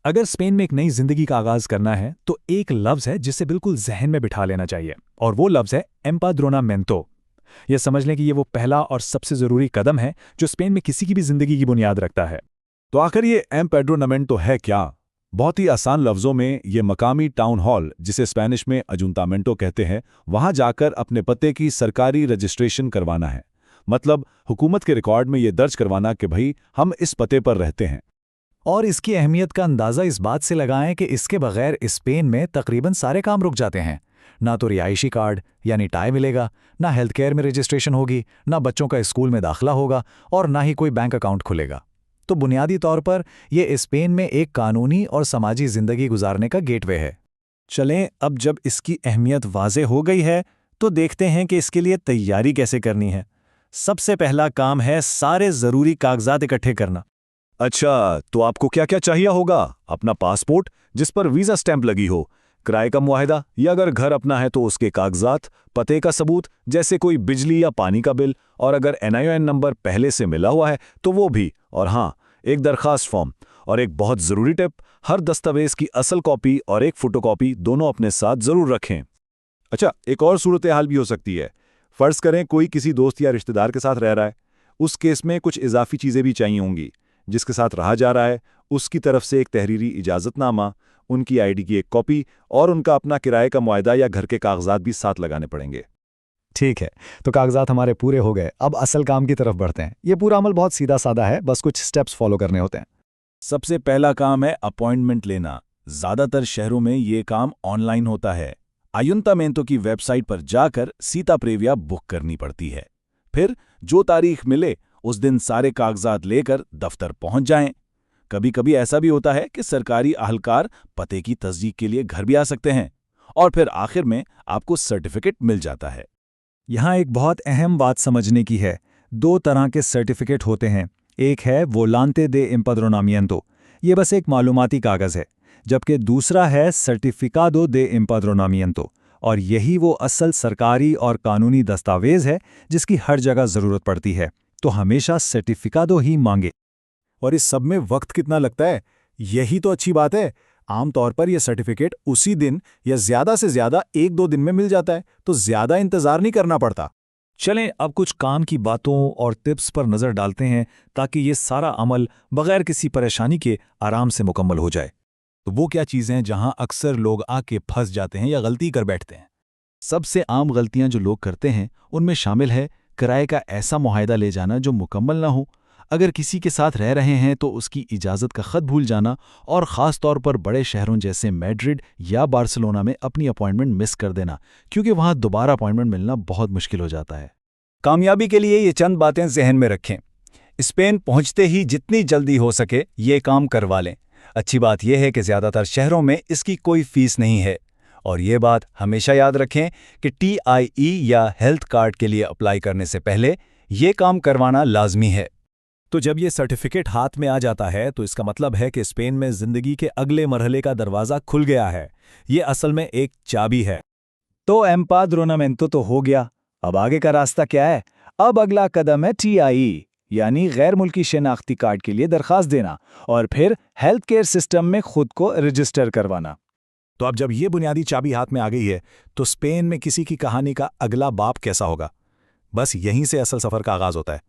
अगर स्पेन में एक नई जिंदगी का आगाज करना है तो एक लफ्ज है जिसे बिल्कुल जहन में बिठा लेना चाहिए, और वो लफ्ज है एम्पाद्रोनामेंटो। यह समझ लें कि ये वो पहला और सबसे जरूरी कदम है जो स्पेन में किसी की भी जिंदगी की बुनियाद रखता है। तो आखिर ये एम्पेड्रोनामेंटो है क्या? बहुत ही आसान लफ्जों में ये मकामी टाउन हॉल, जिसे स्पेनिश में अजुंतामेंटो कहते हैं, वहां जाकर अपने पते की सरकारी रजिस्ट्रेशन करवाना है। मतलब हुकूमत के रिकॉर्ड में ये दर्ज करवाना कि भाई हम इस पते पर रहते हैं। और इसकी अहमियत का अंदाज़ा इस बात से लगाएं कि इसके बगैर स्पेन में तकरीबन सारे काम रुक जाते हैं। ना तो रिहायशी कार्ड यानी टाई मिलेगा, ना हेल्थ केयर में रजिस्ट्रेशन होगी, ना बच्चों का स्कूल में दाखिला होगा, और ना ही कोई बैंक अकाउंट खुलेगा। तो बुनियादी तौर पर यह स्पेन में एक कानूनी और समाजी ज़िंदगी गुजारने का गेटवे है। चलें, अब जब इसकी अहमियत वाज़े हो गई है तो देखते हैं कि इसके लिए तैयारी कैसे करनी है। सबसे पहला काम है सारे ज़रूरी कागजात इकट्ठे करना। अच्छा, तो आपको क्या क्या चाहिए होगा? अपना पासपोर्ट जिस पर वीज़ा स्टैंप लगी हो, किराए का मुआहिदा या अगर घर अपना है तो उसके कागजात, पते का सबूत जैसे कोई बिजली या पानी का बिल, और अगर NIN नंबर पहले से मिला हुआ है तो वो भी। और हाँ, एक दरखास्त फॉर्म। और एक बहुत ज़रूरी टिप, हर दस्तावेज की असल कॉपी और एक फ़ोटोकॉपी दोनों अपने साथ ज़रूर रखें। अच्छा, एक और सूरत हाल भी हो सकती है। फ़र्ज़ करें कोई किसी दोस्त या रिश्तेदार के साथ रह रहा है, उस केस में कुछ इजाफी चीज़ें भी चाहिए होंगी। जिसके साथ रहा जा रहा है उसकी तरफ से एक तहरीरी इजाज़तनामा, उनकी ID की एक कॉपी और उनका अपना किराए का मुआहिदा या घर के कागजात भी साथ लगाने पड़ेंगे। ठीक है, तो कागजात हमारे पूरे हो गए, अब असल काम की तरफ बढ़ते हैं। ये पूरा अमल बहुत सीधा साधा है, बस कुछ स्टेप्स फॉलो करने होते हैं। सबसे पहला काम है अपॉइंटमेंट लेना। ज़्यादातर शहरों में ये काम ऑनलाइन होता है। अयुंतामेंतो की वेबसाइट पर जाकर सीता प्रेविया बुक करनी पड़ती है। फिर जो तारीख मिले उस दिन सारे कागजात लेकर दफ्तर पहुंच जाएं। कभी कभी ऐसा भी होता है कि सरकारी अहलकार पते की तस्दीक के लिए घर भी आ सकते हैं, और फिर आखिर में आपको सर्टिफिकेट मिल जाता है। यहाँ एक बहुत अहम बात समझने की है। दो तरह के सर्टिफिकेट होते हैं। एक है वोलांते दे एम्पाद्रोनामिएंतो, ये बस एक मालूमाती कागज़ है, जबकि दूसरा है सर्टिफिकादो दे एम्पाद्रोनामिएंतो, और यही वो असल सरकारी और कानूनी दस्तावेज है जिसकी हर जगह ज़रूरत पड़ती है। तो हमेशा सर्टिफिकादो ही मांगे। और इस सब में वक्त कितना लगता है, यही तो अच्छी बात है। आमतौर पर यह सर्टिफिकेट उसी दिन या ज़्यादा से ज़्यादा 1-2 दिन में मिल जाता है, तो ज़्यादा इंतज़ार नहीं करना पड़ता। चलें अब कुछ काम की बातों और टिप्स पर नज़र डालते हैं ताकि ये सारा अमल बगैर किसी परेशानी के आराम से मुकम्मल हो जाए। तो वो क्या चीज़ें हैं जहां अक्सर लोग आके फंस जाते हैं या गलती कर बैठते हैं? सबसे आम गलतियां जो लोग करते हैं उनमें शामिल है किराए का ऐसा मुआहिदा ले जाना जो मुकम्मल ना हो। अगर किसी के साथ रह रहे हैं तो उसकी इजाज़त का ख़त भूल जाना, और ख़ास तौर पर बड़े शहरों जैसे मैड्रिड या बार्सिलोना में अपनी अपॉइंटमेंट मिस कर देना, क्योंकि वहाँ दोबारा अपॉइंटमेंट मिलना बहुत मुश्किल हो जाता है। कामयाबी के लिए ये चंद बातें जहन में रखें। स्पेन पहुंचते ही जितनी जल्दी हो सके ये काम करवा लें। अच्छी बात यह है कि ज़्यादातर शहरों में इसकी कोई फ़ीस नहीं है। और ये बात हमेशा याद रखें कि TIE या हेल्थ कार्ड के लिए अप्लाई करने से पहले ये काम करवाना लाजमी है। तो जब ये सर्टिफिकेट हाथ में आ जाता है तो इसका मतलब है कि स्पेन में ज़िंदगी के अगले मरहले का दरवाज़ा खुल गया है। ये असल में एक चाबी है। तो एम्पाद्रोनामेंतो तो हो गया, अब आगे का रास्ता क्या है? अब अगला कदम है TIE यानी गैर मुल्की शनाख्ती कार्ड के लिए दरखास्त देना, और फिर हेल्थ केयर सिस्टम में खुद को रजिस्टर करवाना। तो अब जब ये बुनियादी चाबी हाथ में आ गई है तो स्पेन में किसी की कहानी का अगला बाप कैसा होगा? बस यहीं से असल सफ़र का आगाज़ होता है।